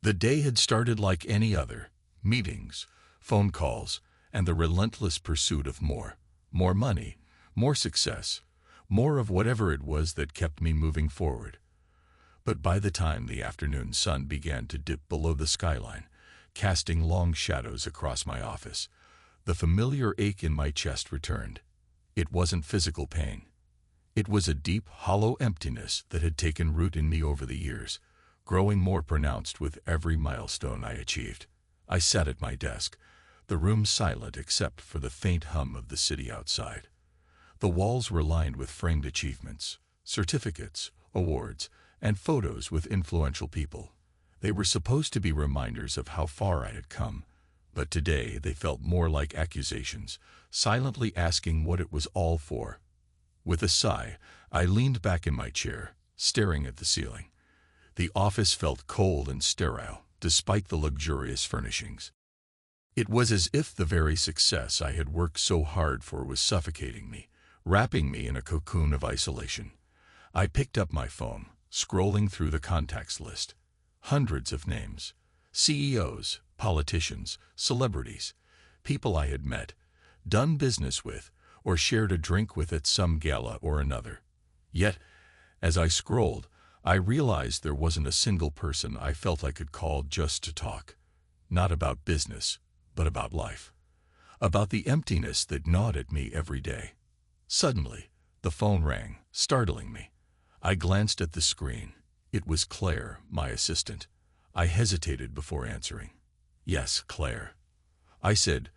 The day had started like any other: meetings, phone calls, and the relentless pursuit of more. More money, more success, more of whatever it was that kept me moving forward. But by the time the afternoon sun began to dip below the skyline, casting long shadows across my office, the familiar ache in my chest returned. It wasn't physical pain. It was a deep, hollow emptiness that had taken root in me over the years, growing more pronounced with every milestone I achieved. I sat at my desk, the room silent except for the faint hum of the city outside. The walls were lined with framed achievements, certificates, awards, and photos with influential people. They were supposed to be reminders of how far I had come, but today they felt more like accusations, silently asking what it was all for. With a sigh, I leaned back in my chair, staring at the ceiling. The office felt cold and sterile, despite the luxurious furnishings. It was as if the very success I had worked so hard for was suffocating me, wrapping me in a cocoon of isolation. I picked up my phone, scrolling through the contacts list. Hundreds of names. CEOs, politicians, celebrities, people I had met, done business with, or shared a drink with at some gala or another. Yet, as I scrolled, I realized there wasn't a single person I felt I could call just to talk. Not about business, but about life. About the emptiness that gnawed at me every day. Suddenly, the phone rang, startling me. I glanced at the screen. It was Claire, my assistant. I hesitated before answering. "Yes, Claire," I said,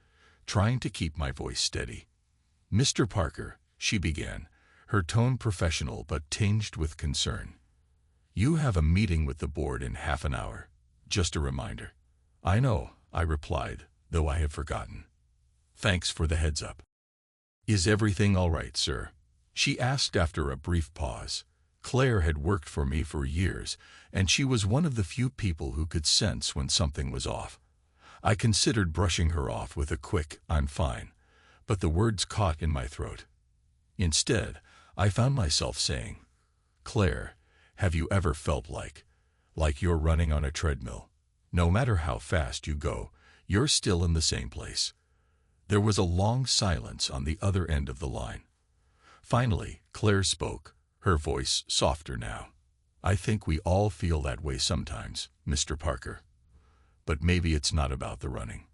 trying to keep my voice steady. "Mr. Parker," she began, her tone professional but tinged with concern. "You have a meeting with the board in half an hour. Just a reminder." "I know," I replied, though I had forgotten. "Thanks for the heads up." "Is everything all right, sir?" she asked after a brief pause. Claire had worked for me for years, and she was one of the few people who could sense when something was off. I considered brushing her off with a quick, "I'm fine," but the words caught in my throat. Instead, I found myself saying, "Claire, have you ever felt like you're running on a treadmill? No matter how fast you go, you're still in the same place." There was a long silence on the other end of the line. Finally, Claire spoke, her voice softer now. "I think we all feel that way sometimes, Mr. Parker. But maybe it's not about the running.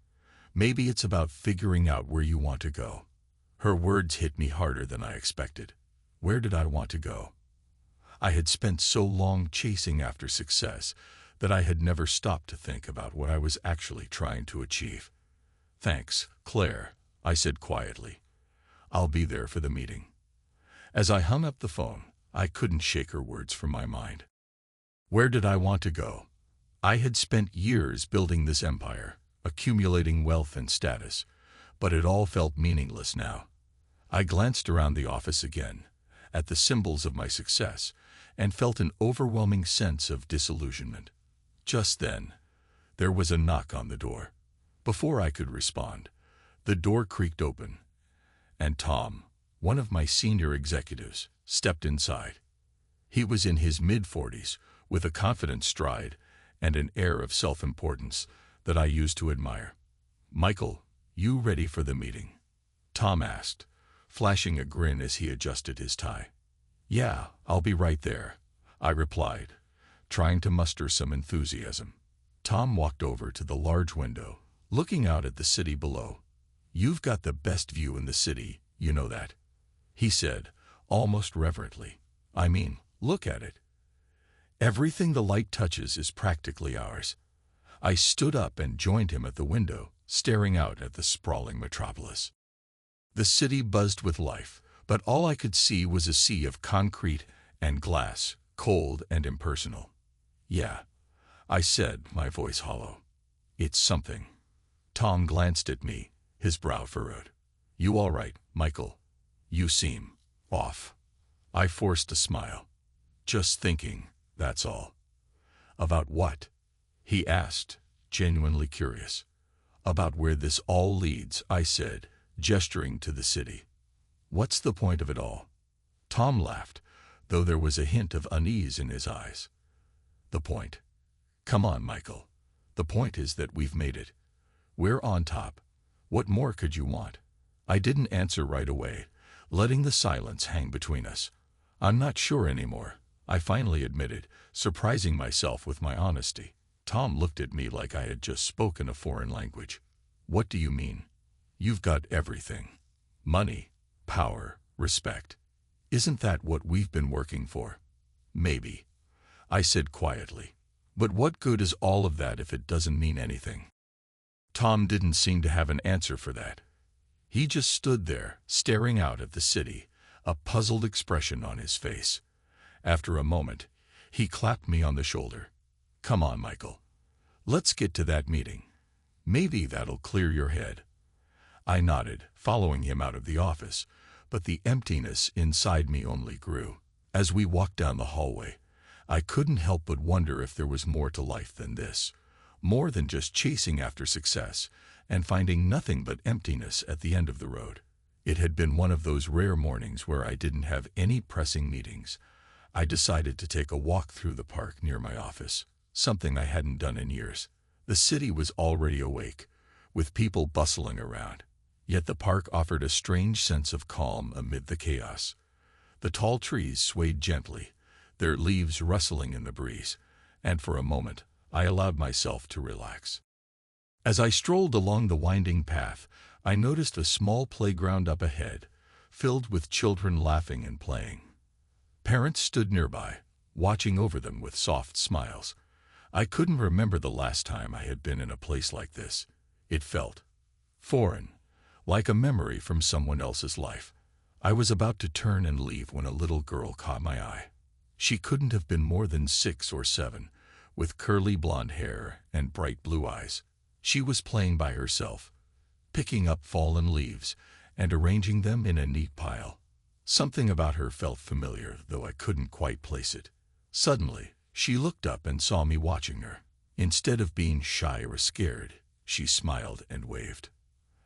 Maybe it's about figuring out where you want to go." Her words hit me harder than I expected. Where did I want to go? I had spent so long chasing after success that I had never stopped to think about what I was actually trying to achieve. "Thanks, Claire," I said quietly. "I'll be there for the meeting." As I hung up the phone, I couldn't shake her words from my mind. Where did I want to go? I had spent years building this empire, accumulating wealth and status, but it all felt meaningless now. I glanced around the office again, at the symbols of my success, and felt an overwhelming sense of disillusionment. Just then, there was a knock on the door. Before I could respond, the door creaked open, and Tom, one of my senior executives, stepped inside. He was in his mid-40s, with a confident stride and an air of self-importance that I used to admire. "Michael, you ready for the meeting?" Tom asked, flashing a grin as he adjusted his tie. "Yeah, I'll be right there," I replied, trying to muster some enthusiasm. Tom walked over to the large window, looking out at the city below. "You've got the best view in the city, you know that," he said, almost reverently. "I mean, look at it. Everything the light touches is practically ours." I stood up and joined him at the window, staring out at the sprawling metropolis. The city buzzed with life, but all I could see was a sea of concrete and glass, cold and impersonal. "Yeah," I said, my voice hollow. "It's something." Tom glanced at me, his brow furrowed. "You all right, Michael? You seem off." I forced a smile. "Just thinking, that's all." "About what?" he asked, genuinely curious. "About where this all leads," I said, gesturing to the city. "What's the point of it all?" Tom laughed, though there was a hint of unease in his eyes. "The point? Come on, Michael. The point is that we've made it. We're on top. What more could you want? I didn't answer right away, letting the silence hang between us. I'm not sure anymore, I finally admitted, surprising myself with my honesty. Tom looked at me like I had just spoken a foreign language. What do you mean? You've got everything. Money, power, respect. Isn't that what we've been working for? Maybe, I said quietly. But what good is all of that if it doesn't mean anything? Tom didn't seem to have an answer for that. He just stood there, staring out at the city, a puzzled expression on his face. After a moment, he clapped me on the shoulder. Come on, Michael. Let's get to that meeting. Maybe that'll clear your head. I nodded, following him out of the office, but the emptiness inside me only grew. As we walked down the hallway, I couldn't help but wonder if there was more to life than this, more than just chasing after success and finding nothing but emptiness at the end of the road. It had been one of those rare mornings where I didn't have any pressing meetings. I decided to take a walk through the park near my office, something I hadn't done in years. The city was already awake, with people bustling around, yet the park offered a strange sense of calm amid the chaos. The tall trees swayed gently, their leaves rustling in the breeze, and for a moment I allowed myself to relax. As I strolled along the winding path, I noticed a small playground up ahead, filled with children laughing and playing. Parents stood nearby, watching over them with soft smiles. I couldn't remember the last time I had been in a place like this. It felt foreign, like a memory from someone else's life. I was about to turn and leave when a little girl caught my eye. She couldn't have been more than 6 or 7, with curly blonde hair and bright blue eyes. She was playing by herself, picking up fallen leaves and arranging them in a neat pile. Something about her felt familiar, though I couldn't quite place it. Suddenly, she looked up and saw me watching her. Instead of being shy or scared, she smiled and waved.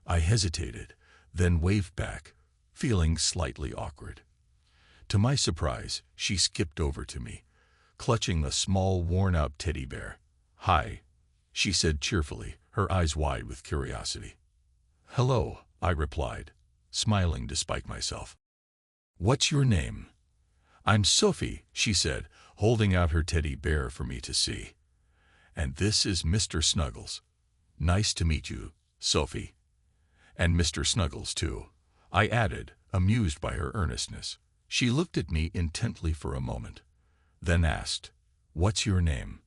I hesitated, then waved back, feeling slightly awkward. To my surprise, she skipped over to me, clutching a small, worn-out teddy bear. "Hi," she said cheerfully, her eyes wide with curiosity. "Hello," I replied, smiling despite myself. "What's your name?" "I'm Sophie," she said, holding out her teddy bear for me to see. "And this is Mr. Snuggles. Nice to meet you, Sophie." "And Mr. Snuggles, too," I added, amused by her earnestness. She looked at me intently for a moment, then asked, "What's your name?"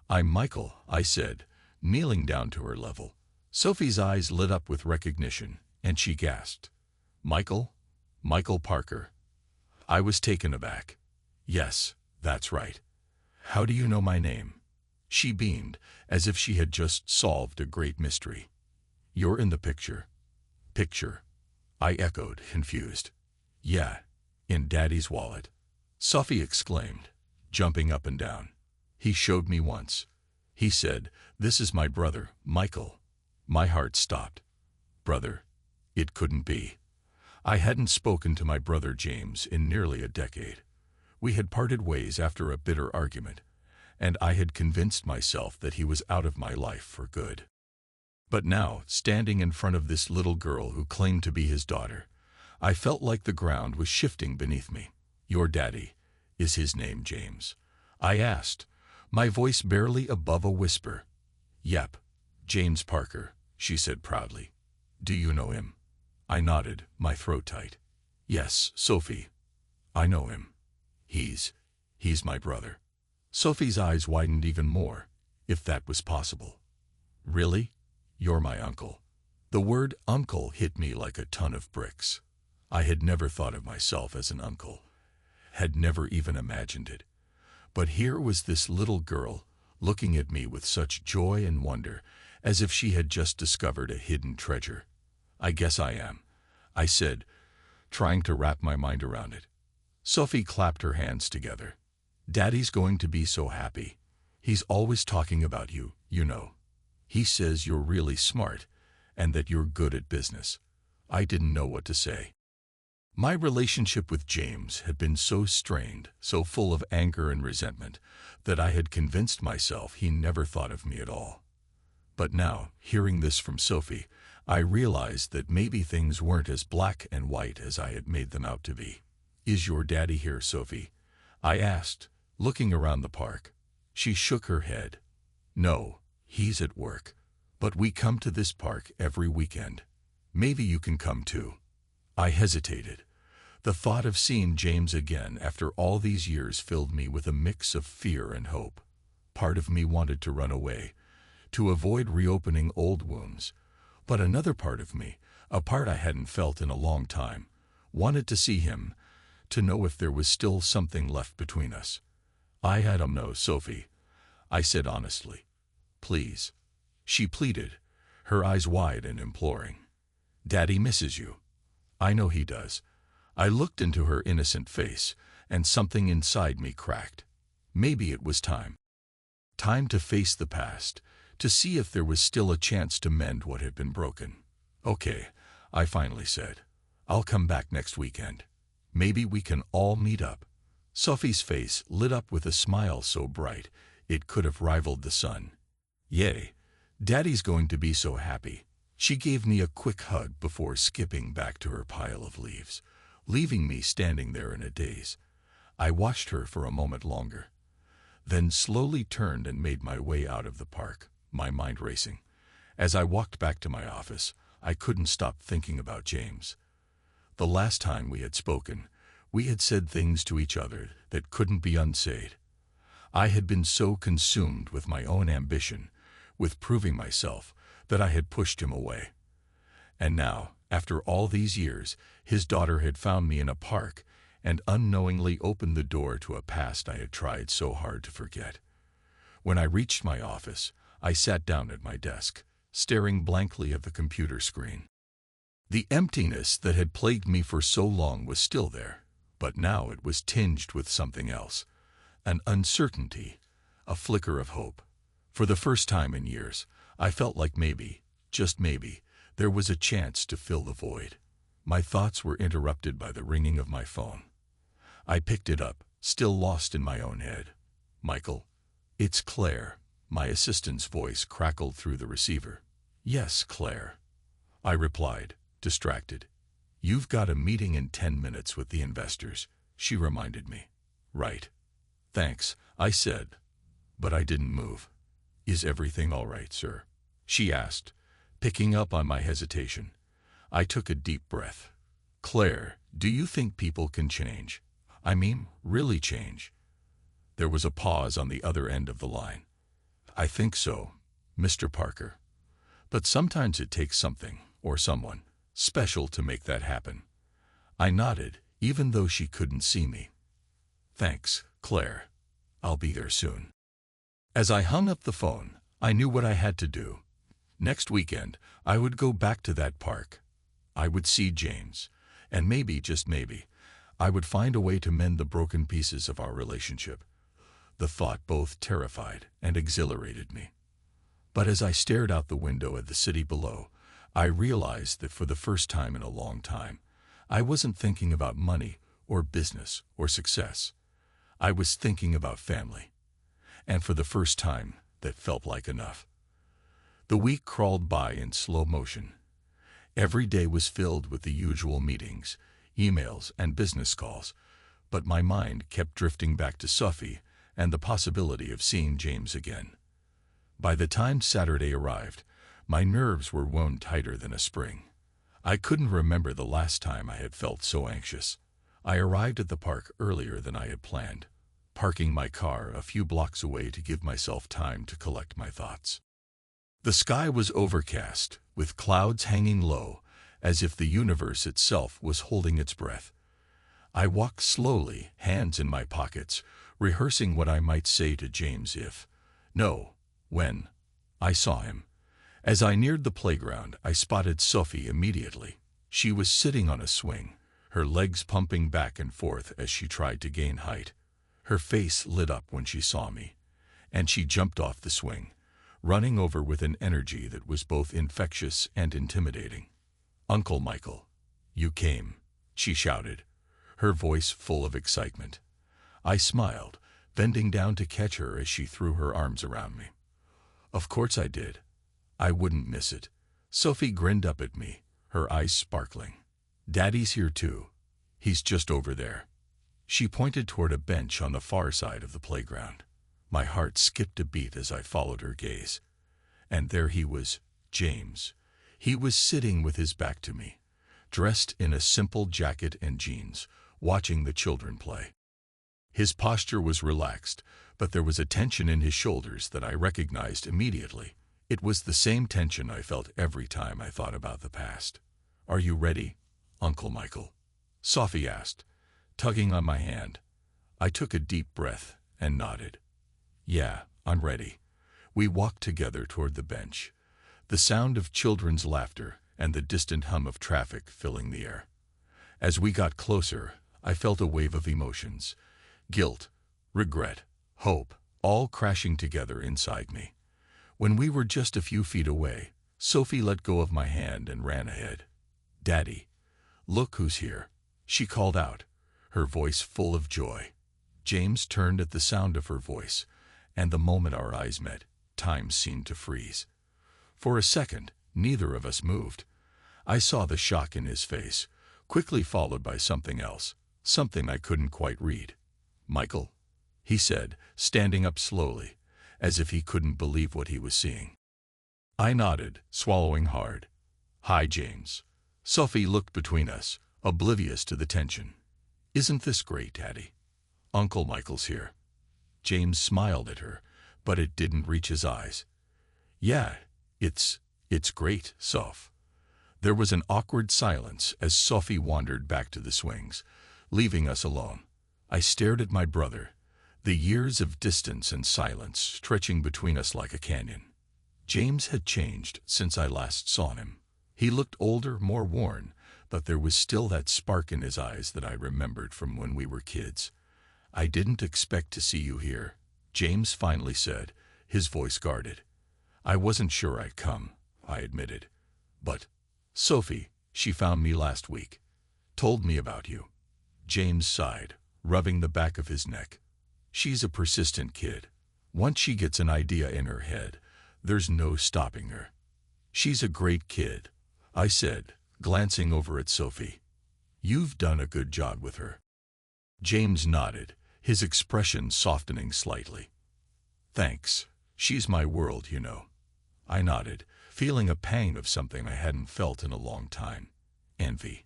"I'm Michael," I said, kneeling down to her level. Sophie's eyes lit up with recognition, and she gasped, "Michael? Michael Parker." I was taken aback. "Yes, that's right. How do you know my name?" She beamed, as if she had just solved a great mystery. "You're in the picture." "Picture?" I echoed, confused. "Yeah, in Daddy's wallet," Sophie exclaimed, jumping up and down. "He showed me once. He said, 'This is my brother, Michael.'" My heart stopped. Brother? It couldn't be. I hadn't spoken to my brother James in nearly a decade. We had parted ways after a bitter argument, and I had convinced myself that he was out of my life for good. But now, standing in front of this little girl who claimed to be his daughter, I felt like the ground was shifting beneath me. "Your daddy, is his name James?" I asked, my voice barely above a whisper. "Yep, James Parker," she said proudly. "Do you know him?" I nodded, my throat tight. "Yes, Sophie. I know him. He's my brother." Sophie's eyes widened even more, if that was possible. "Really? You're my uncle." The word uncle hit me like a ton of bricks. I had never thought of myself as an uncle, had never even imagined it. But here was this little girl, looking at me with such joy and wonder, as if she had just discovered a hidden treasure. "I guess I am," I said, trying to wrap my mind around it. Sophie clapped her hands together. "Daddy's going to be so happy. He's always talking about you, you know. He says you're really smart, and that you're good at business." I didn't know what to say. My relationship with James had been so strained, so full of anger and resentment, that I had convinced myself he never thought of me at all. But now, hearing this from Sophie, I realized that maybe things weren't as black and white as I had made them out to be. "Is your daddy here, Sophie?" I asked, looking around the park. She shook her head. "No, he's at work. But we come to this park every weekend. Maybe you can come too." I hesitated. The thought of seeing James again after all these years filled me with a mix of fear and hope. Part of me wanted to run away, to avoid reopening old wounds. But another part of me, a part I hadn't felt in a long time, wanted to see him, to know if there was still something left between us. "I don't know, Sophie," I said honestly. "Please." She pleaded, her eyes wide and imploring. "Daddy misses you." "I know he does." I looked into her innocent face, and something inside me cracked. Maybe it was time. Time to face the past, to see if there was still a chance to mend what had been broken. "Okay," I finally said. "I'll come back next weekend. Maybe we can all meet up." Sophie's face lit up with a smile so bright it could have rivaled the sun. "Yay, Daddy's going to be so happy." She gave me a quick hug before skipping back to her pile of leaves, leaving me standing there in a daze. I watched her for a moment longer, then slowly turned and made my way out of the park, my mind racing. As I walked back to my office, I couldn't stop thinking about James. The last time we had spoken, we had said things to each other that couldn't be unsaid. I had been so consumed with my own ambition, with proving myself, that I had pushed him away. And now, after all these years, his daughter had found me in a park and unknowingly opened the door to a past I had tried so hard to forget. When I reached my office, I sat down at my desk, staring blankly at the computer screen. The emptiness that had plagued me for so long was still there, but now it was tinged with something else, an uncertainty, a flicker of hope. For the first time in years, I felt like maybe, just maybe, there was a chance to fill the void. My thoughts were interrupted by the ringing of my phone. I picked it up, still lost in my own head. "Michael?" "It's Claire." My assistant's voice crackled through the receiver. "Yes, Claire," I replied, distracted. "You've got a meeting in 10 minutes with the investors," she reminded me. "Right. Thanks," I said, but I didn't move. "Is everything all right, sir?" she asked, picking up on my hesitation. I took a deep breath. "Claire, do you think people can change? I mean, really change?" There was a pause on the other end of the line. "I think so, Mr. Parker. But sometimes it takes something, or someone, special to make that happen." I nodded, even though she couldn't see me. "Thanks, Claire. I'll be there soon." As I hung up the phone, I knew what I had to do. Next weekend, I would go back to that park. I would see James, and maybe, just maybe, I would find a way to mend the broken pieces of our relationship. The thought both terrified and exhilarated me. But as I stared out the window at the city below, I realized that for the first time in a long time, I wasn't thinking about money or business or success. I was thinking about family. And for the first time, that felt like enough. The week crawled by in slow motion. Every day was filled with the usual meetings, emails, and business calls, but my mind kept drifting back to Sophie and the possibility of seeing James again. By the time Saturday arrived, my nerves were wound tighter than a spring. I couldn't remember the last time I had felt so anxious. I arrived at the park earlier than I had planned, parking my car a few blocks away to give myself time to collect my thoughts. The sky was overcast, with clouds hanging low, as if the universe itself was holding its breath. I walked slowly, hands in my pockets, rehearsing what I might say to James when I saw him. As I neared the playground, I spotted Sophie immediately. She was sitting on a swing, her legs pumping back and forth as she tried to gain height. Her face lit up when she saw me, and she jumped off the swing, running over with an energy that was both infectious and intimidating. "Uncle Michael, you came," she shouted, her voice full of excitement. I smiled, bending down to catch her as she threw her arms around me. "Of course I did. I wouldn't miss it. Sophie grinned up at me, her eyes sparkling. Daddy's here too. He's just over there. She pointed toward a bench on the far side of the playground. My heart skipped a beat as I followed her gaze. And there he was, James. He was sitting with his back to me, dressed in a simple jacket and jeans, watching the children play. His posture was relaxed, but there was a tension in his shoulders that I recognized immediately. It was the same tension I felt every time I thought about the past. "Are you ready, Uncle Michael?" Sophie asked, tugging on my hand. I took a deep breath and nodded. "Yeah, I'm ready." We walked together toward the bench, the sound of children's laughter and the distant hum of traffic filling the air. As we got closer, I felt a wave of emotions, guilt, regret, hope, all crashing together inside me. When we were just a few feet away, Sophie let go of my hand and ran ahead. "Daddy, look who's here," she called out, her voice full of joy. James turned at the sound of her voice, and the moment our eyes met, time seemed to freeze. For a second, neither of us moved. I saw the shock in his face, quickly followed by something else, something I couldn't quite read. "Michael," he said, standing up slowly, as if he couldn't believe what he was seeing. I nodded, swallowing hard. "Hi, James." Sophie looked between us, oblivious to the tension. "Isn't this great, Daddy? Uncle Michael's here." James smiled at her, but it didn't reach his eyes. "Yeah, it's great, Soph." There was an awkward silence as Sophie wandered back to the swings, leaving us alone. I stared at my brother, the years of distance and silence stretching between us like a canyon. James had changed since I last saw him. He looked older, more worn, but there was still that spark in his eyes that I remembered from when we were kids. "I didn't expect to see you here," James finally said, his voice guarded. "I wasn't sure I'd come," I admitted. "But Sophie, she found me last week. Told me about you." James sighed, rubbing the back of his neck. "She's a persistent kid. Once she gets an idea in her head, there's no stopping her." "She's a great kid," I said, glancing over at Sophie. "You've done a good job with her." James nodded, his expression softening slightly. "Thanks. She's my world, you know." I nodded, feeling a pang of something I hadn't felt in a long time. Envy.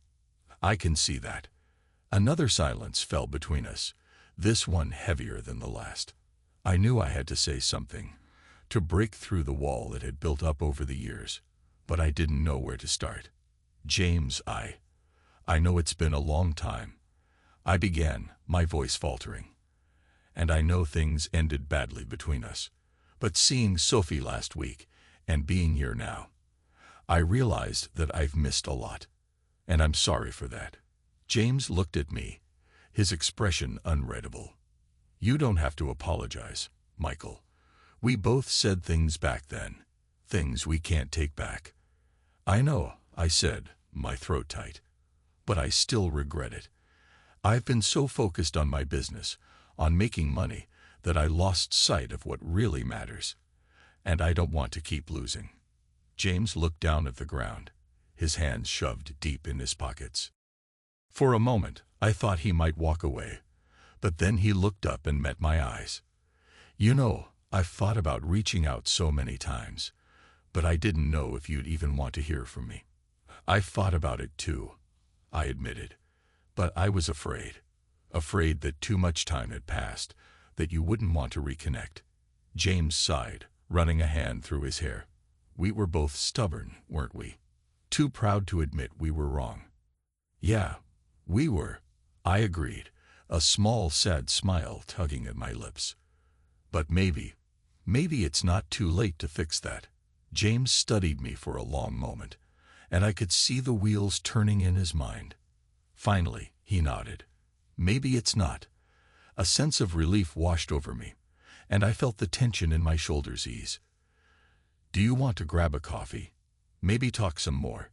"I can see that." Another silence fell between us, this one heavier than the last. I knew I had to say something, to break through the wall that had built up over the years, but I didn't know where to start. "James, I know it's been a long time," I began, my voice faltering. "And I know things ended badly between us. But seeing Sophie last week, and being here now, I realized that I've missed a lot. And I'm sorry for that." James looked at me, his expression unreadable. "You don't have to apologize, Michael. We both said things back then, things we can't take back." "I know," I said, my throat tight. "But I still regret it. I've been so focused on my business, on making money, that I lost sight of what really matters. And I don't want to keep losing." James looked down at the ground, his hands shoved deep in his pockets. For a moment, I thought he might walk away, but then he looked up and met my eyes. "You know, I've thought about reaching out so many times, but I didn't know if you'd even want to hear from me." "I've thought about it too," I admitted, "but I was afraid that too much time had passed, that you wouldn't want to reconnect." James sighed, running a hand through his hair. "We were both stubborn, weren't we? Too proud to admit we were wrong." "Yeah, we were," I agreed, a small sad smile tugging at my lips. "But maybe it's not too late to fix that." James studied me for a long moment, and I could see the wheels turning in his mind. Finally, he nodded. "Maybe it's not." A sense of relief washed over me, and I felt the tension in my shoulders ease. "Do you want to grab a coffee? Maybe talk some more?"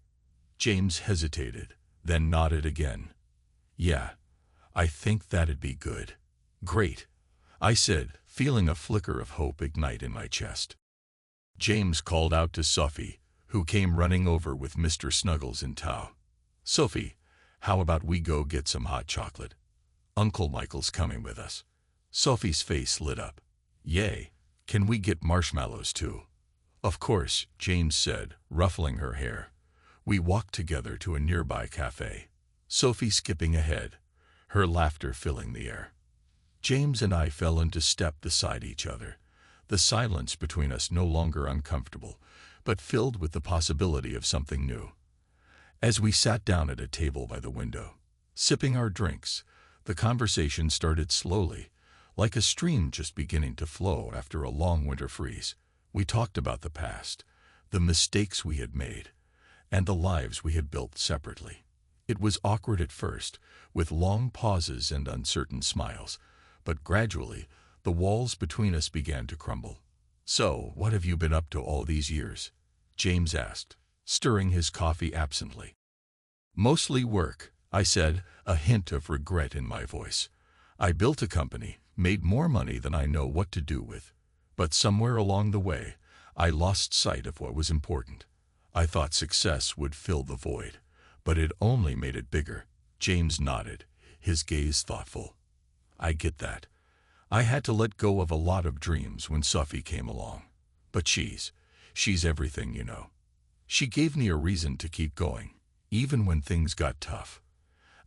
James hesitated, then nodded again. "Yeah, I think that'd be good." "Great," I said, feeling a flicker of hope ignite in my chest. James called out to Sophie, who came running over with Mr. Snuggles in tow. "Sophie, how about we go get some hot chocolate? Uncle Michael's coming with us." Sophie's face lit up. "Yay, can we get marshmallows too?" "Of course," James said, ruffling her hair. We walked together to a nearby cafe, Sophie skipping ahead, her laughter filling the air. James and I fell into step beside each other, the silence between us no longer uncomfortable, but filled with the possibility of something new. As we sat down at a table by the window, sipping our drinks, the conversation started slowly, like a stream just beginning to flow after a long winter freeze. We talked about the past, the mistakes we had made, and the lives we had built separately. It was awkward at first, with long pauses and uncertain smiles, but gradually, the walls between us began to crumble. "So, what have you been up to all these years?" James asked, stirring his coffee absently. "Mostly work," I said, a hint of regret in my voice. "I built a company, made more money than I know what to do with. But somewhere along the way, I lost sight of what was important. I thought success would fill the void, but it only made it bigger." James nodded, his gaze thoughtful. "I get that. I had to let go of a lot of dreams when Sophie came along. But she's everything, you know. She gave me a reason to keep going, even when things got tough."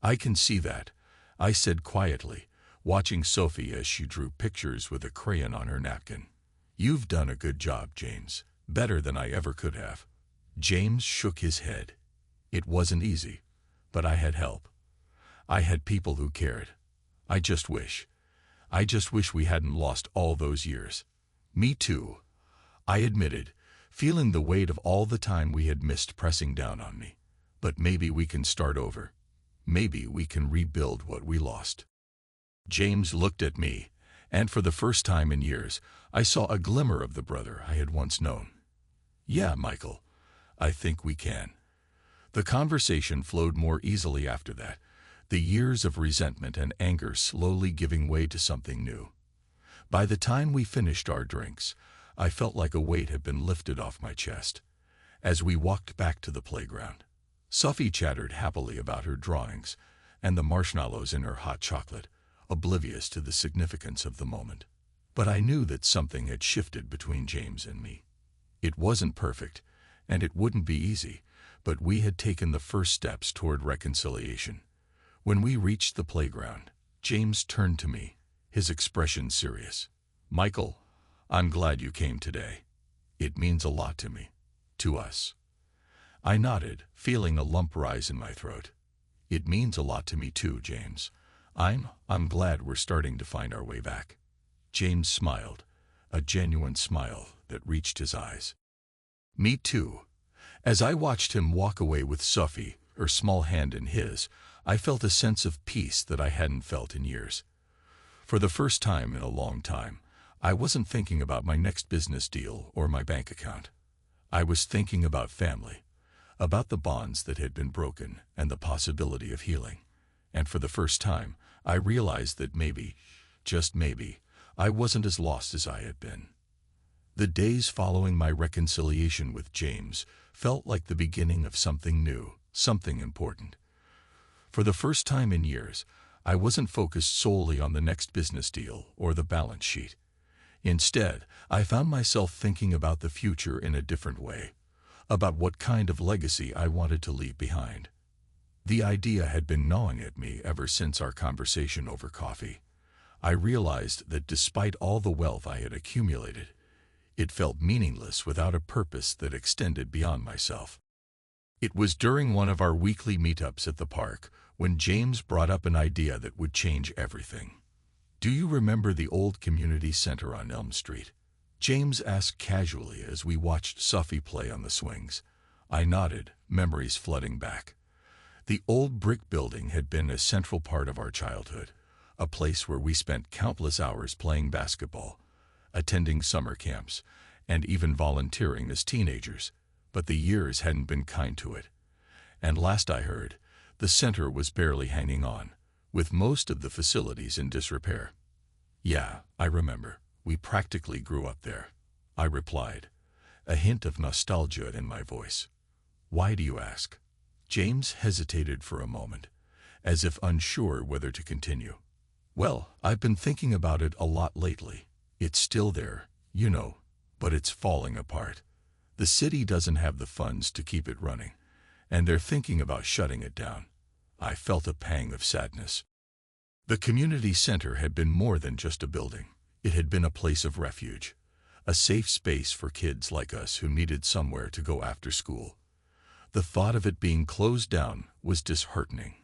"I can see that," I said quietly, watching Sophie as she drew pictures with a crayon on her napkin. "You've done a good job, James, better than I ever could have." James shook his head. "It wasn't easy, but I had help. I had people who cared. I just wish we hadn't lost all those years." "Me too," I admitted, feeling the weight of all the time we had missed pressing down on me. "But maybe we can start over. Maybe we can rebuild what we lost." James looked at me, and for the first time in years, I saw a glimmer of the brother I had once known. "Yeah, Michael, I think we can." The conversation flowed more easily after that, the years of resentment and anger slowly giving way to something new. By the time we finished our drinks, I felt like a weight had been lifted off my chest. As we walked back to the playground, Sophie chattered happily about her drawings and the marshmallows in her hot chocolate, oblivious to the significance of the moment. But I knew that something had shifted between James and me. It wasn't perfect, and it wouldn't be easy, but we had taken the first steps toward reconciliation. When we reached the playground, James turned to me, his expression serious. "Michael, I'm glad you came today. It means a lot to me. To us." I nodded, feeling a lump rise in my throat. "It means a lot to me too, James. I'm glad we're starting to find our way back." James smiled, a genuine smile that reached his eyes. "Me too." As I watched him walk away with Sophie, her small hand in his, I felt a sense of peace that I hadn't felt in years. For the first time in a long time, I wasn't thinking about my next business deal or my bank account. I was thinking about family, about the bonds that had been broken and the possibility of healing. And for the first time, I realized that maybe, just maybe, I wasn't as lost as I had been. The days following my reconciliation with James felt like the beginning of something new, something important. For the first time in years, I wasn't focused solely on the next business deal or the balance sheet. Instead, I found myself thinking about the future in a different way, about what kind of legacy I wanted to leave behind. The idea had been gnawing at me ever since our conversation over coffee. I realized that despite all the wealth I had accumulated, it felt meaningless without a purpose that extended beyond myself. It was during one of our weekly meetups at the park when James brought up an idea that would change everything. "Do you remember the old community center on Elm Street?" James asked casually as we watched Sophie play on the swings. I nodded, memories flooding back. The old brick building had been a central part of our childhood, a place where we spent countless hours playing basketball, attending summer camps, and even volunteering as teenagers, but the years hadn't been kind to it. And last I heard, the center was barely hanging on, with most of the facilities in disrepair. "Yeah, I remember. We practically grew up there," I replied, a hint of nostalgia in my voice. Why do you ask? James hesitated for a moment, as if unsure whether to continue. Well, I've been thinking about it a lot lately. It's still there, you know, but it's falling apart. The city doesn't have the funds to keep it running, and they're thinking about shutting it down. I felt a pang of sadness. The community center had been more than just a building. It had been a place of refuge, a safe space for kids like us who needed somewhere to go after school. The thought of it being closed down was disheartening.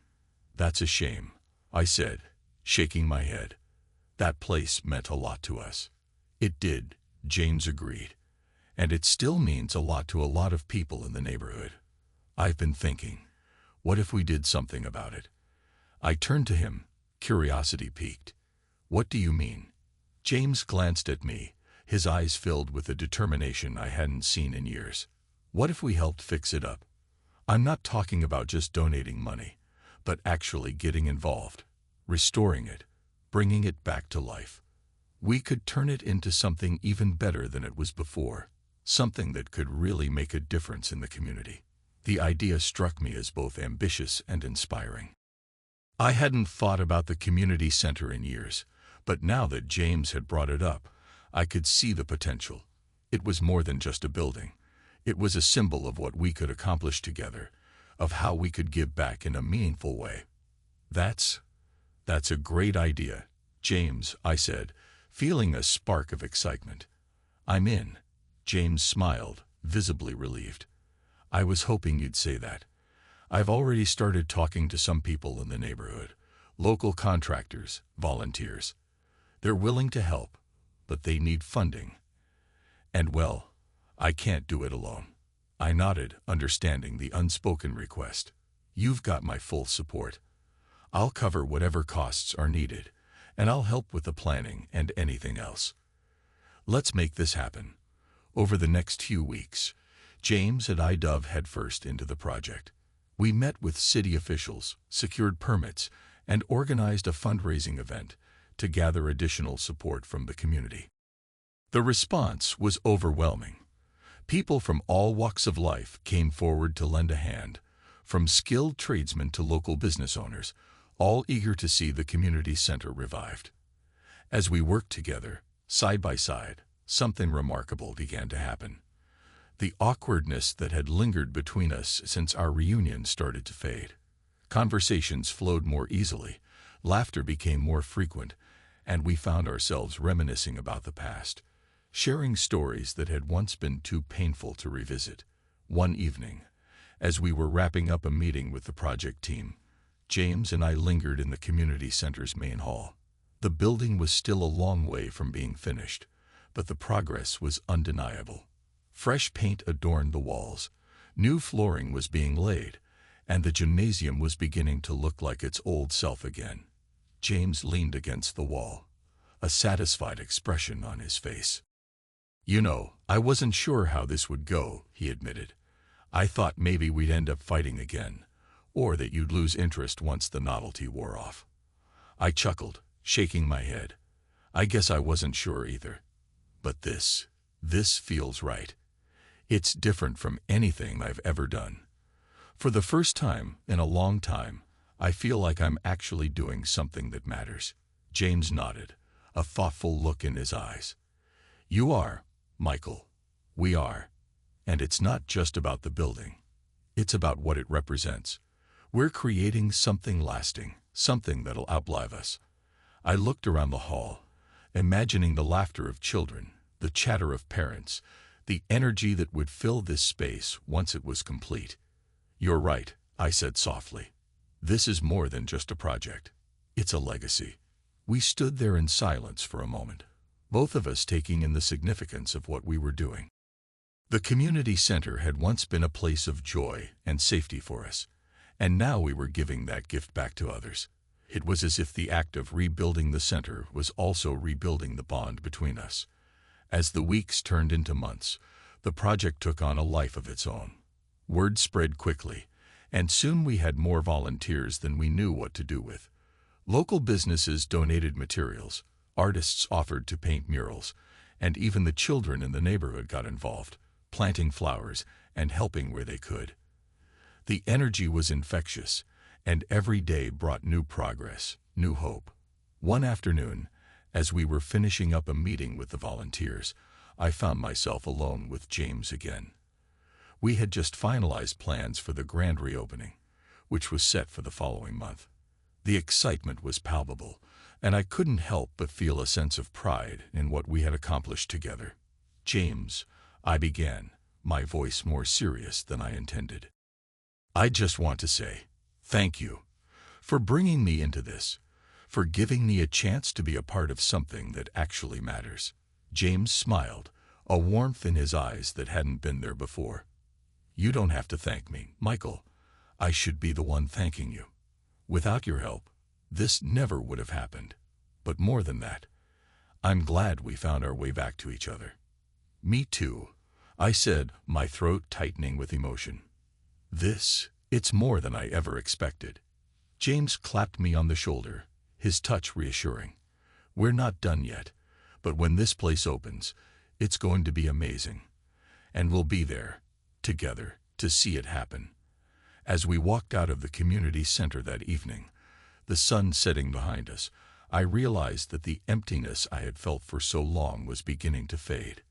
That's a shame, I said, shaking my head. That place meant a lot to us. It did, James agreed. And it still means a lot to a lot of people in the neighborhood. I've been thinking, what if we did something about it? I turned to him, curiosity piqued. What do you mean? James glanced at me, his eyes filled with a determination I hadn't seen in years. What if we helped fix it up? I'm not talking about just donating money, but actually getting involved, restoring it, bringing it back to life. We could turn it into something even better than it was before, something that could really make a difference in the community. The idea struck me as both ambitious and inspiring. I hadn't thought about the community center in years, but now that James had brought it up, I could see the potential. It was more than just a building. It was a symbol of what we could accomplish together, of how we could give back in a meaningful way. That's a great idea, James, I said, feeling a spark of excitement. I'm in. James smiled, visibly relieved. I was hoping you'd say that. I've already started talking to some people in the neighborhood, local contractors, volunteers. They're willing to help, but they need funding. And well, I can't do it alone. I nodded, understanding the unspoken request. You've got my full support. I'll cover whatever costs are needed, and I'll help with the planning and anything else. Let's make this happen. Over the next few weeks, James and I dove headfirst into the project. We met with city officials, secured permits, and organized a fundraising event to gather additional support from the community. The response was overwhelming. People from all walks of life came forward to lend a hand, from skilled tradesmen to local business owners, all eager to see the community center revived. As we worked together, side by side, something remarkable began to happen. The awkwardness that had lingered between us since our reunion started to fade. Conversations flowed more easily, laughter became more frequent, and we found ourselves reminiscing about the past, sharing stories that had once been too painful to revisit. One evening, as we were wrapping up a meeting with the project team, James and I lingered in the community center's main hall. The building was still a long way from being finished, but the progress was undeniable. Fresh paint adorned the walls, new flooring was being laid, and the gymnasium was beginning to look like its old self again. James leaned against the wall, a satisfied expression on his face. You know, I wasn't sure how this would go, he admitted. I thought maybe we'd end up fighting again, or that you'd lose interest once the novelty wore off. I chuckled, shaking my head. I guess I wasn't sure either. But this feels right. It's different from anything I've ever done. For the first time in a long time, I feel like I'm actually doing something that matters. James nodded, a thoughtful look in his eyes. You are, Michael. We are. And it's not just about the building. It's about what it represents. We're creating something lasting, something that'll outlive us. I looked around the hall, imagining the laughter of children, the chatter of parents, the energy that would fill this space once it was complete. You're right, I said softly. This is more than just a project. It's a legacy. We stood there in silence for a moment, both of us taking in the significance of what we were doing. The community center had once been a place of joy and safety for us, and now we were giving that gift back to others. It was as if the act of rebuilding the center was also rebuilding the bond between us. As the weeks turned into months, the project took on a life of its own. Word spread quickly, and soon we had more volunteers than we knew what to do with. Local businesses donated materials, artists offered to paint murals, and even the children in the neighborhood got involved, planting flowers, and helping where they could. The energy was infectious, and every day brought new progress, new hope. One afternoon, as we were finishing up a meeting with the volunteers, I found myself alone with James again. We had just finalized plans for the grand reopening, which was set for the following month. The excitement was palpable, and I couldn't help but feel a sense of pride in what we had accomplished together. "James," I began, my voice more serious than I intended. "I just want to say thank you for bringing me into this, for giving me a chance to be a part of something that actually matters." James smiled, a warmth in his eyes that hadn't been there before. "You don't have to thank me, Michael. I should be the one thanking you. Without your help, this never would have happened. But more than that, I'm glad we found our way back to each other." "Me too," I said, my throat tightening with emotion. It's more than I ever expected." James clapped me on the shoulder, his touch reassuring. "We're not done yet, but when this place opens, it's going to be amazing. And we'll be there, together, to see it happen." As we walked out of the community center that evening, the sun setting behind us, I realized that the emptiness I had felt for so long was beginning to fade.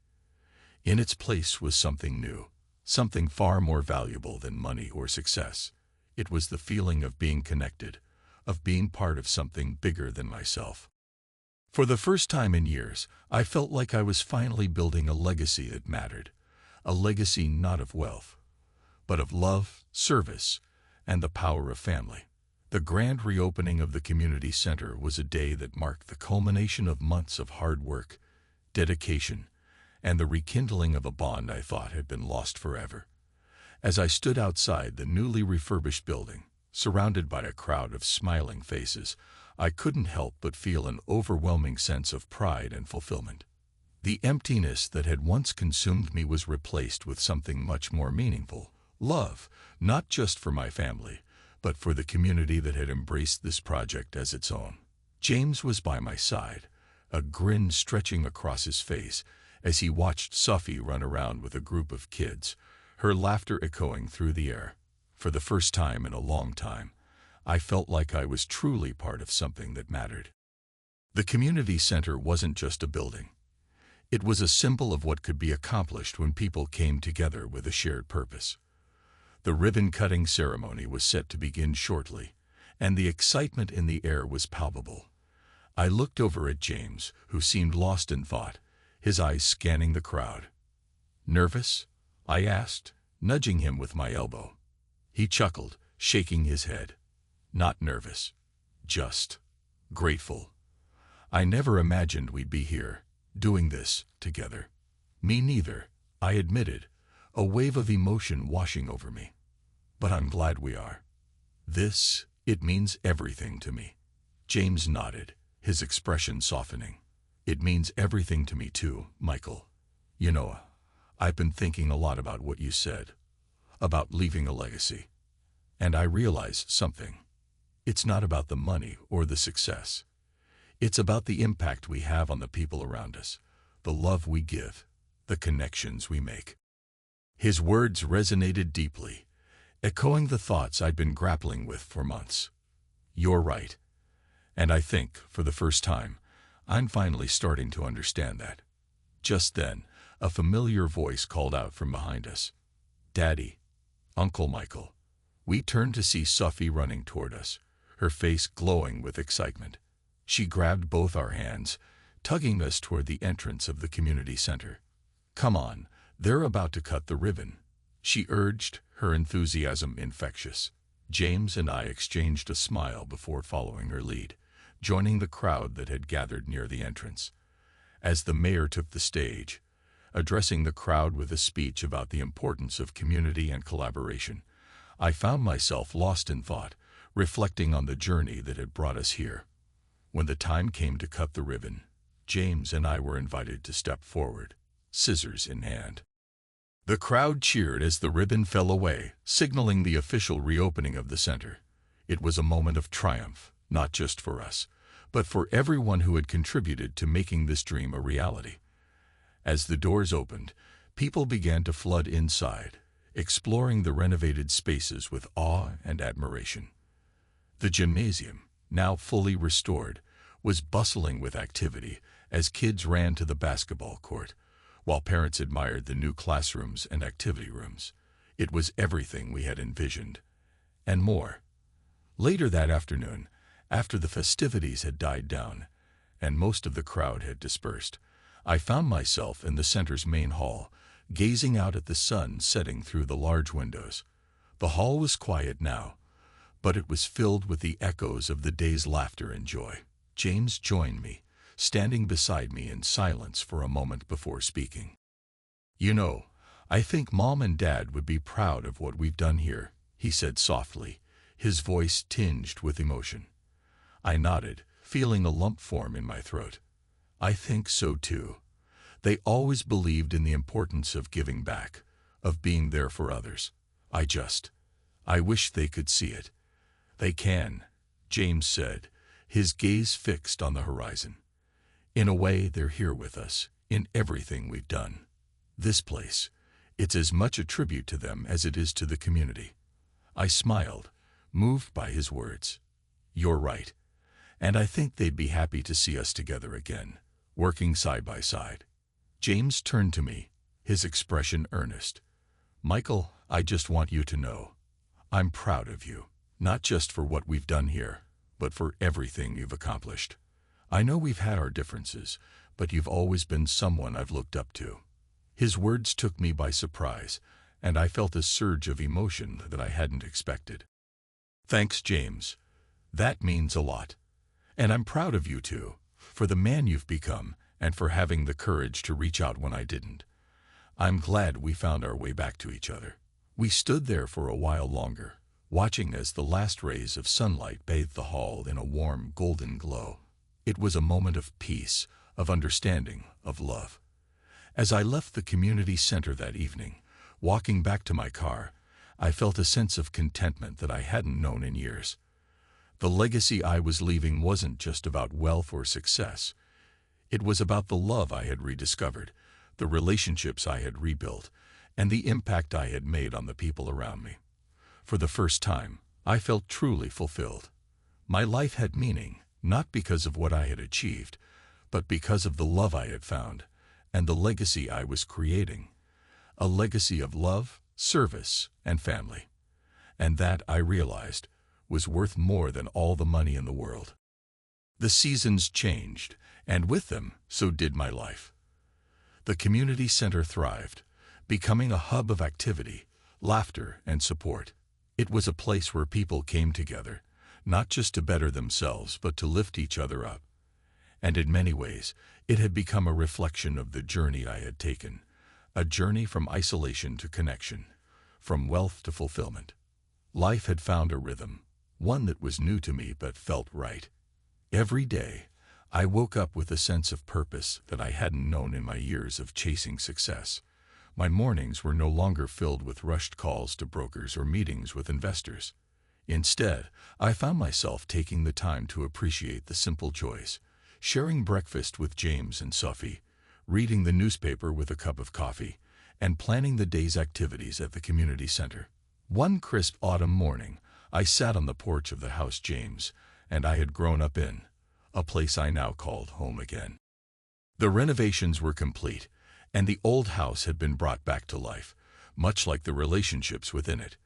In its place was something new, something far more valuable than money or success. It was the feeling of being connected, of being part of something bigger than myself. For the first time in years, I felt like I was finally building a legacy that mattered, a legacy not of wealth, but of love, service, and the power of family. The grand reopening of the community center was a day that marked the culmination of months of hard work, dedication, and the rekindling of a bond I thought had been lost forever. As I stood outside the newly refurbished building, surrounded by a crowd of smiling faces, I couldn't help but feel an overwhelming sense of pride and fulfillment. The emptiness that had once consumed me was replaced with something much more meaningful: love, not just for my family, but for the community that had embraced this project as its own. James was by my side, a grin stretching across his face as he watched Sophie run around with a group of kids, her laughter echoing through the air. For the first time in a long time, I felt like I was truly part of something that mattered. The community center wasn't just a building. It was a symbol of what could be accomplished when people came together with a shared purpose. The ribbon-cutting ceremony was set to begin shortly, and the excitement in the air was palpable. I looked over at James, who seemed lost in thought, his eyes scanning the crowd. "Nervous?" I asked, nudging him with my elbow. He chuckled, shaking his head. "Not nervous. Just grateful. I never imagined we'd be here, doing this together." "Me neither," I admitted, a wave of emotion washing over me. "But I'm glad we are. It means everything to me." James nodded, his expression softening. "It means everything to me too, Michael. You know, I've been thinking a lot about what you said, about leaving a legacy. And I realized something. It's not about the money or the success. It's about the impact we have on the people around us, the love we give, the connections we make." His words resonated deeply, echoing the thoughts I'd been grappling with for months. "You're right. And I think, for the first time, I'm finally starting to understand that." Just then, a familiar voice called out from behind us. "Daddy, Uncle Michael." We turned to see Sophie running toward us, her face glowing with excitement. She grabbed both our hands, tugging us toward the entrance of the community center. "Come on, they're about to cut the ribbon," she urged, her enthusiasm infectious. James and I exchanged a smile before following her lead, joining the crowd that had gathered near the entrance. As the mayor took the stage, addressing the crowd with a speech about the importance of community and collaboration, I found myself lost in thought, reflecting on the journey that had brought us here. When the time came to cut the ribbon, James and I were invited to step forward, scissors in hand. The crowd cheered as the ribbon fell away, signaling the official reopening of the center. It was a moment of triumph, not just for us, but for everyone who had contributed to making this dream a reality. As the doors opened, People began to flood inside, exploring the renovated spaces with awe and admiration. The gymnasium, now fully restored, was bustling with activity as kids ran to the basketball court, while parents admired the new classrooms and activity rooms. It was everything we had envisioned, and more. Later that afternoon, after the festivities had died down, and most of the crowd had dispersed, I found myself in the center's main hall, gazing out at the sun setting through the large windows. The hall was quiet now, but it was filled with the echoes of the day's laughter and joy. James joined me, standing beside me in silence for a moment before speaking. "You know, I think Mom and Dad would be proud of what we've done here," he said softly, his voice tinged with emotion. I nodded, feeling a lump form in my throat. "I think so too. They always believed in the importance of giving back, of being there for others. I wish they could see it." "They can," James said, his gaze fixed on the horizon. "In a way, they're here with us, in everything we've done. This place, it's as much a tribute to them as it is to the community." I smiled, moved by his words. "You're right. And I think they'd be happy to see us together again, working side by side." James turned to me, his expression earnest. "Michael, I just want you to know, I'm proud of you, not just for what we've done here, but for everything you've accomplished. I know we've had our differences, but you've always been someone I've looked up to." His words took me by surprise, and I felt a surge of emotion that I hadn't expected. "Thanks, James. That means a lot. And I'm proud of you too, for the man you've become and for having the courage to reach out when I didn't. I'm glad we found our way back to each other." We stood there for a while longer, watching as the last rays of sunlight bathed the hall in a warm, golden glow. It was a moment of peace, of understanding, of love. As I left the community center that evening, walking back to my car, I felt a sense of contentment that I hadn't known in years. The legacy I was leaving wasn't just about wealth or success. It was about the love I had rediscovered, the relationships I had rebuilt, and the impact I had made on the people around me. For the first time, I felt truly fulfilled. My life had meaning, not because of what I had achieved, but because of the love I had found, and the legacy I was creating. A legacy of love, service, and family. And that, I realized, was worth more than all the money in the world. The seasons changed, and with them, so did my life. The community center thrived, becoming a hub of activity, laughter, and support. It was a place where people came together, not just to better themselves, but to lift each other up. And in many ways, it had become a reflection of the journey I had taken, a journey from isolation to connection, from wealth to fulfillment. Life had found a rhythm, one that was new to me but felt right. Every day, I woke up with a sense of purpose that I hadn't known in my years of chasing success. My mornings were no longer filled with rushed calls to brokers or meetings with investors. Instead, I found myself taking the time to appreciate the simple joys, sharing breakfast with James and Sophie, reading the newspaper with a cup of coffee, and planning the day's activities at the community center. One crisp autumn morning, I sat on the porch of the house James and I had grown up in, a place I now called home again. The renovations were complete, and the old house had been brought back to life, much like the relationships within it.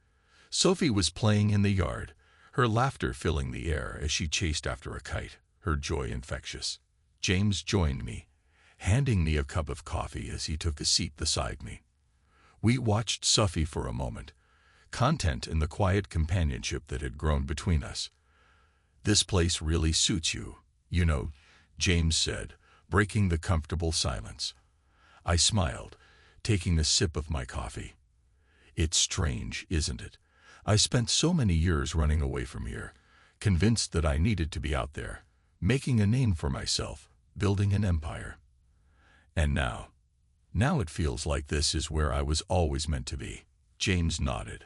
Sophie was playing in the yard, her laughter filling the air as she chased after a kite, her joy infectious. James joined me, handing me a cup of coffee as he took a seat beside me. We watched Sophie for a moment, content in the quiet companionship that had grown between us. "This place really suits you, you know," James said, breaking the comfortable silence. I smiled, taking a sip of my coffee. "It's strange, isn't it? I spent so many years running away from here, convinced that I needed to be out there, making a name for myself, building an empire. And now it feels like this is where I was always meant to be." James nodded,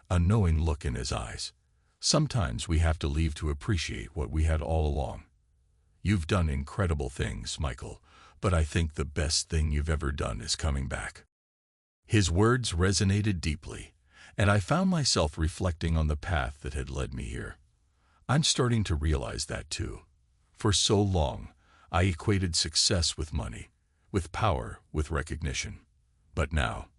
a knowing look in his eyes. "Sometimes we have to leave to appreciate what we had all along. You've done incredible things, Michael, but I think the best thing you've ever done is coming back." His words resonated deeply, and I found myself reflecting on the path that had led me here. I'm starting to realize that too. For so long, I equated success with money, with power, with recognition. But now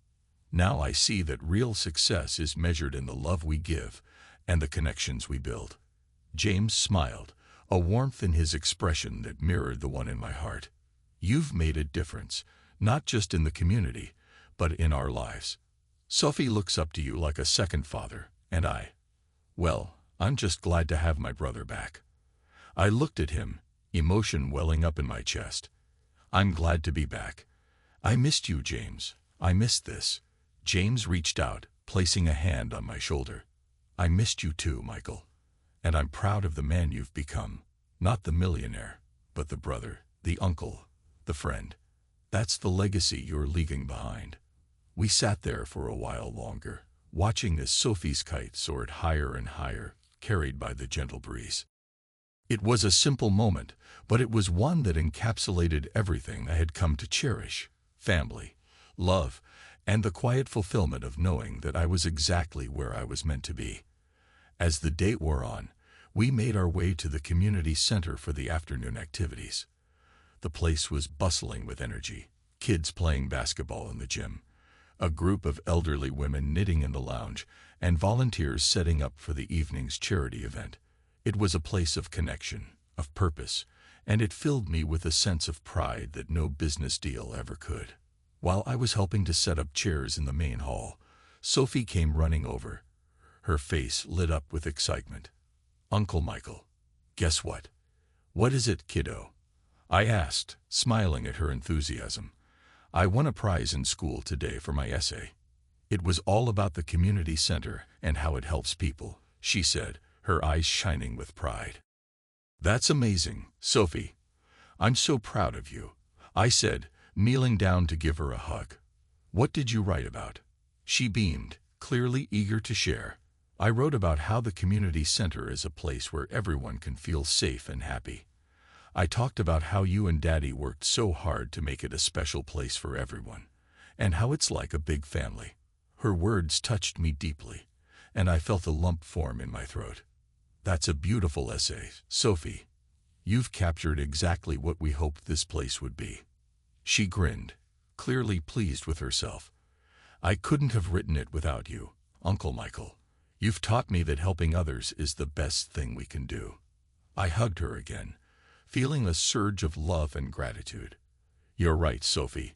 I see that real success is measured in the love we give and the connections we build. James smiled, a warmth in his expression that mirrored the one in my heart. You've made a difference, not just in the community, but in our lives. Sophie looks up to you like a second father, and I'm just glad to have my brother back. I looked at him, emotion welling up in my chest. I'm glad to be back. I missed you, James. I missed this. James reached out, placing a hand on my shoulder. I missed you too, Michael. And I'm proud of the man you've become. Not the millionaire, but the brother, the uncle, the friend. That's the legacy you're leaving behind. We sat there for a while longer, watching as Sophie's kite soared higher and higher, carried by the gentle breeze. It was a simple moment, but it was one that encapsulated everything I had come to cherish: family, love, and the quiet fulfillment of knowing that I was exactly where I was meant to be. As the day wore on, we made our way to the community center for the afternoon activities. The place was bustling with energy, kids playing basketball in the gym, a group of elderly women knitting in the lounge, and volunteers setting up for the evening's charity event. It was a place of connection, of purpose, and it filled me with a sense of pride that no business deal ever could. While I was helping to set up chairs in the main hall, Sophie came running over. Her face lit up with excitement. "Uncle Michael, guess what?" "What is it, kiddo?" I asked, smiling at her enthusiasm. "I won a prize in school today for my essay." "It was all about the community center and how it helps people," she said, her eyes shining with pride. "That's amazing, Sophie. I'm so proud of you," I said, kneeling down to give her a hug. "What did you write about?" She beamed, clearly eager to share. "I wrote about how the community center is a place where everyone can feel safe and happy. I talked about how you and Daddy worked so hard to make it a special place for everyone, and how it's like a big family." Her words touched me deeply, and I felt a lump form in my throat. "That's a beautiful essay, Sophie. You've captured exactly what we hoped this place would be." She grinned, clearly pleased with herself. "I couldn't have written it without you, Uncle Michael. You've taught me that helping others is the best thing we can do." I hugged her again, feeling a surge of love and gratitude. "You're right, Sophie.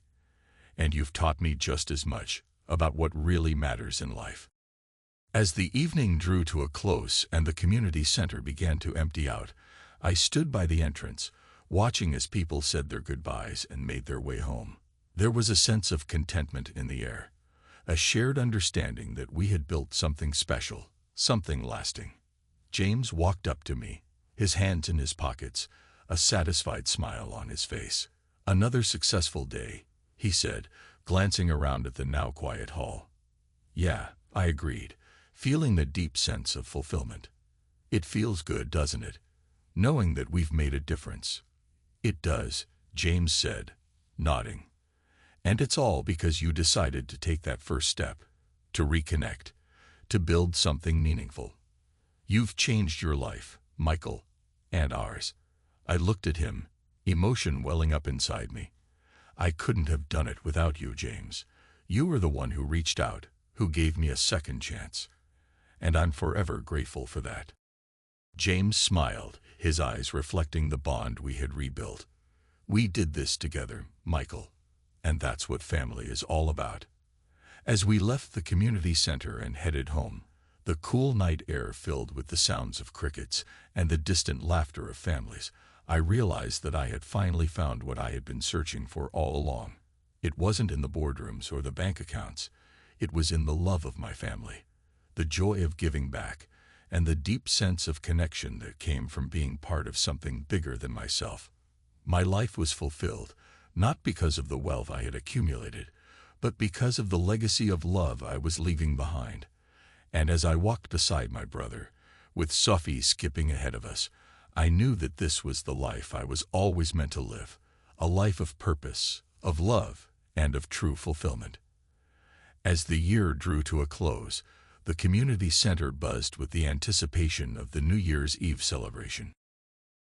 And you've taught me just as much about what really matters in life." As the evening drew to a close and the community center began to empty out, I stood by the entrance, watching as people said their goodbyes and made their way home. There was a sense of contentment in the air, a shared understanding that we had built something special, something lasting. James walked up to me, his hands in his pockets, a satisfied smile on his face. "Another successful day," he said, glancing around at the now quiet hall. "Yeah," I agreed, feeling the deep sense of fulfillment. "It feels good, doesn't it? Knowing that we've made a difference." "It does," James said, nodding. "And it's all because you decided to take that first step, to reconnect, to build something meaningful. You've changed your life, Michael, and ours." I looked at him, emotion welling up inside me. "I couldn't have done it without you, James. You were the one who reached out, who gave me a second chance. And I'm forever grateful for that." James smiled, his eyes reflecting the bond we had rebuilt. "We did this together, Michael, and that's what family is all about." As we left the community center and headed home, the cool night air filled with the sounds of crickets and the distant laughter of families, I realized that I had finally found what I had been searching for all along. It wasn't in the boardrooms or the bank accounts. It was in the love of my family, the joy of giving back, and the deep sense of connection that came from being part of something bigger than myself. My life was fulfilled, not because of the wealth I had accumulated, but because of the legacy of love I was leaving behind. And as I walked beside my brother, with Sophie skipping ahead of us, I knew that this was the life I was always meant to live, a life of purpose, of love, and of true fulfillment. As the year drew to a close, the community center buzzed with the anticipation of the New Year's Eve celebration.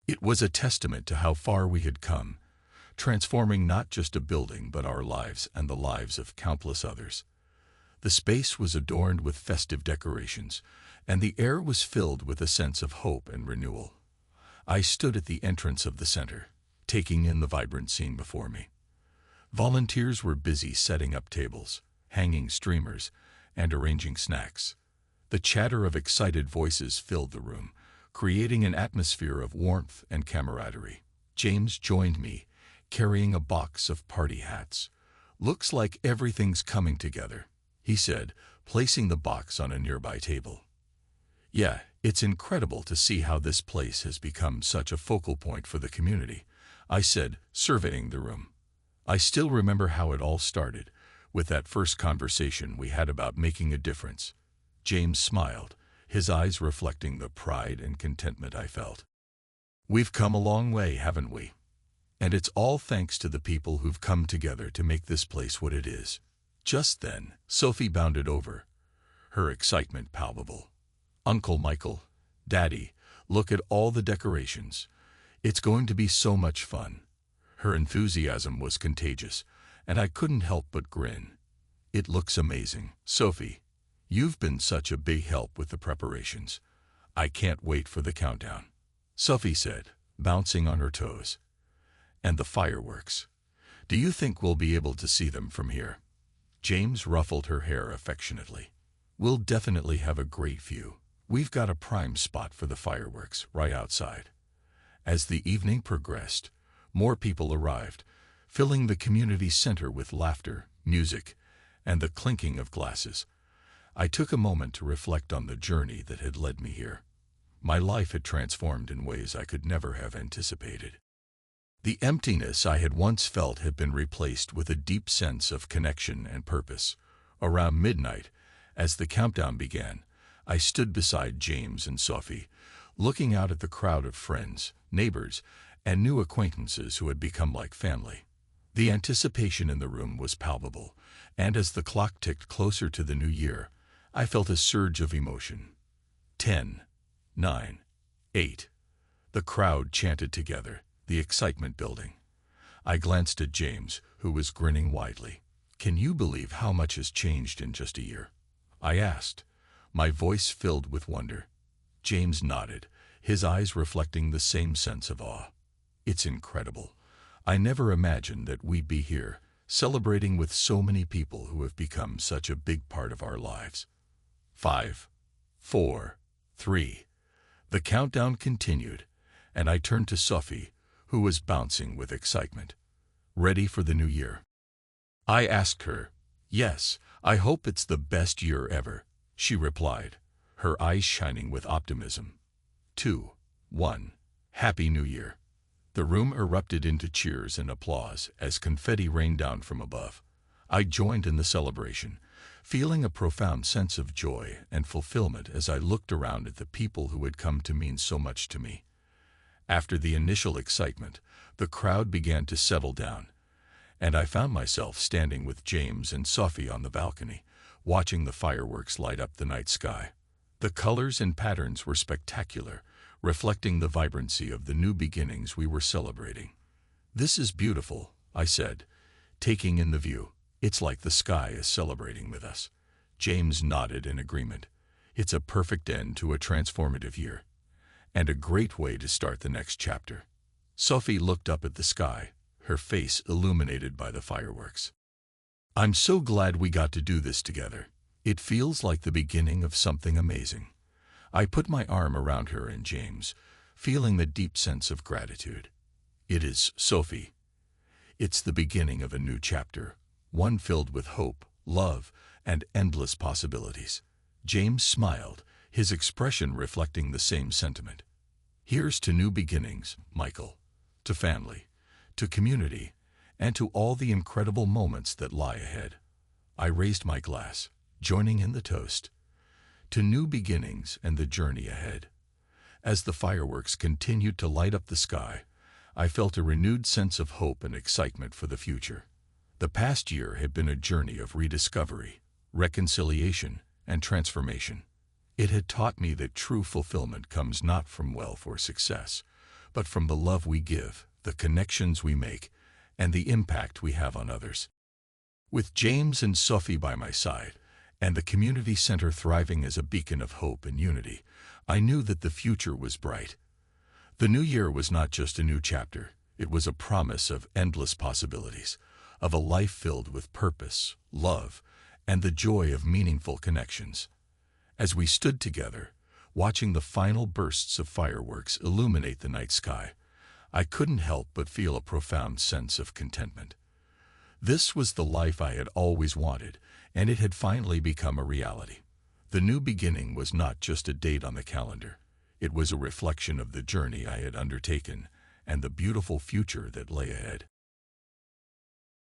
It was a testament to how far we had come, transforming not just a building but our lives and the lives of countless others. The space was adorned with festive decorations, and the air was filled with a sense of hope and renewal. I stood at the entrance of the center, taking in the vibrant scene before me. Volunteers were busy setting up tables, hanging streamers, and arranging snacks. The chatter of excited voices filled the room, creating an atmosphere of warmth and camaraderie. James joined me, carrying a box of party hats. "Looks like everything's coming together," he said, placing the box on a nearby table. "Yeah, it's incredible to see how this place has become such a focal point for the community," I said, surveying the room. "I still remember how it all started, with that first conversation we had about making a difference." James smiled, his eyes reflecting the pride and contentment I felt. "We've come a long way, haven't we? And it's all thanks to the people who've come together to make this place what it is." Just then, Sophie bounded over, her excitement palpable. "Uncle Michael, Daddy, look at all the decorations. It's going to be so much fun." Her enthusiasm was contagious, and I couldn't help but grin. "It looks amazing. Sophie, you've been such a big help with the preparations. I can't wait for the countdown," Sophie said, bouncing on her toes. "And the fireworks. Do you think we'll be able to see them from here?" James ruffled her hair affectionately. "We'll definitely have a great view. We've got a prime spot for the fireworks, right outside." As the evening progressed, more people arrived, filling the community center with laughter, music, and the clinking of glasses. I took a moment to reflect on the journey that had led me here. My life had transformed in ways I could never have anticipated. The emptiness I had once felt had been replaced with a deep sense of connection and purpose. Around midnight, as the countdown began, I stood beside James and Sophie, looking out at the crowd of friends, neighbors, and new acquaintances who had become like family. The anticipation in the room was palpable, and as the clock ticked closer to the new year, I felt a surge of emotion. 10, 9, 8. The crowd chanted together, the excitement building. I glanced at James, who was grinning widely. "Can you believe how much has changed in just a year?" I asked, my voice filled with wonder. James nodded, his eyes reflecting the same sense of awe. "It's incredible. I never imagined that we'd be here, celebrating with so many people who have become such a big part of our lives." 5, 4, 3. The countdown continued, and I turned to Sophie, who was bouncing with excitement. "Ready for the new year?" I asked her. "Yes, I hope it's the best year ever," she replied, her eyes shining with optimism. 2, 1. Happy New Year. The room erupted into cheers and applause as confetti rained down from above. I joined in the celebration, feeling a profound sense of joy and fulfillment as I looked around at the people who had come to mean so much to me. After the initial excitement, the crowd began to settle down, and I found myself standing with James and Sophie on the balcony, watching the fireworks light up the night sky. The colors and patterns were spectacular, reflecting the vibrancy of the new beginnings we were celebrating. "This is beautiful," I said, taking in the view. "It's like the sky is celebrating with us." James nodded in agreement. "It's a perfect end to a transformative year, and a great way to start the next chapter." Sophie looked up at the sky, her face illuminated by the fireworks. "I'm so glad we got to do this together. It feels like the beginning of something amazing." I put my arm around her and James, feeling the deep sense of gratitude. "It is, Sophie. It's the beginning of a new chapter, one filled with hope, love, and endless possibilities." James smiled, his expression reflecting the same sentiment. "Here's to new beginnings, Michael. To family, to community, and to all the incredible moments that lie ahead." I raised my glass, joining in the toast. To new beginnings and the journey ahead. As the fireworks continued to light up the sky, I felt a renewed sense of hope and excitement for the future. The past year had been a journey of rediscovery, reconciliation, and transformation. It had taught me that true fulfillment comes not from wealth or success, but from the love we give, the connections we make, and the impact we have on others. With James and Sophie by my side, and the community center thriving as a beacon of hope and unity, I knew that the future was bright. The new year was not just a new chapter, it was a promise of endless possibilities, of a life filled with purpose, love, and the joy of meaningful connections. As we stood together, watching the final bursts of fireworks illuminate the night sky, I couldn't help but feel a profound sense of contentment. This was the life I had always wanted, and it had finally become a reality. The new beginning was not just a date on the calendar. It was a reflection of the journey I had undertaken and the beautiful future that lay ahead.